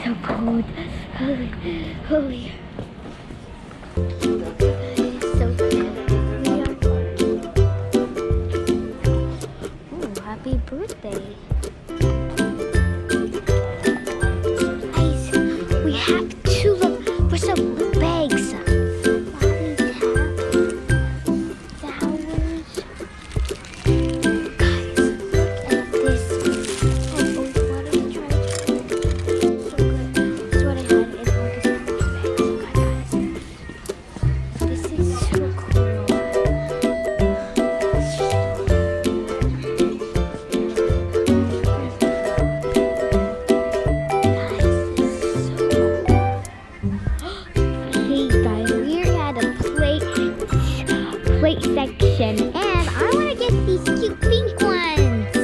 so cold. Holy. So ooh, happy birthday. Guys, we have to look for some bags. Section, and I want to get these cute pink ones.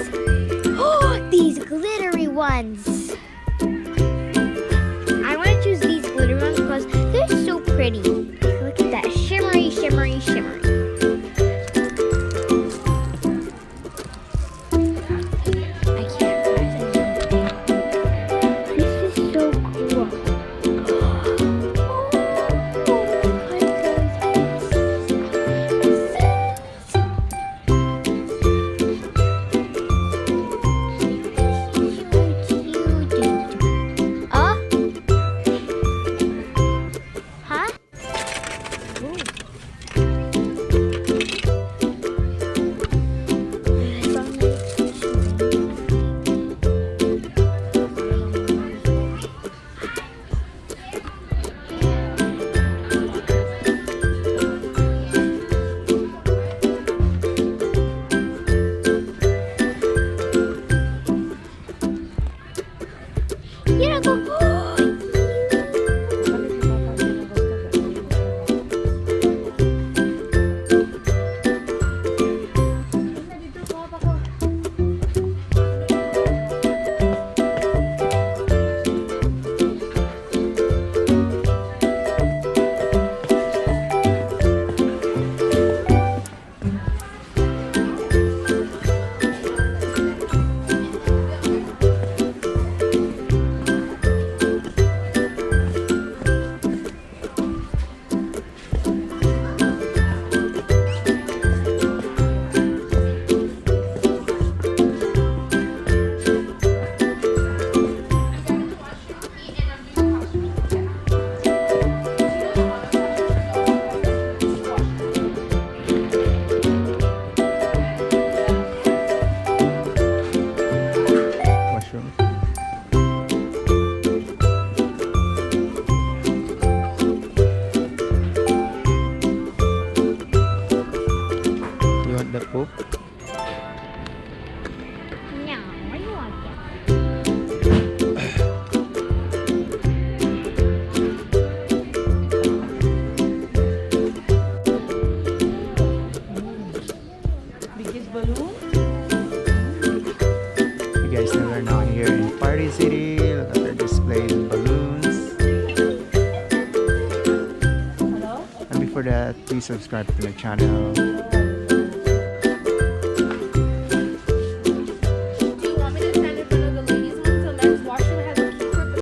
Oh, these glittery ones. I want to choose these glittery ones because they're so pretty. Look at that shimmery, shimmery, shimmery. I can't find it. This is so cool. The poop? No, I want it. Biggest balloon? You guys know we're now here in Party City. Look at the display of balloons. Hello? And before that, please subscribe to my channel.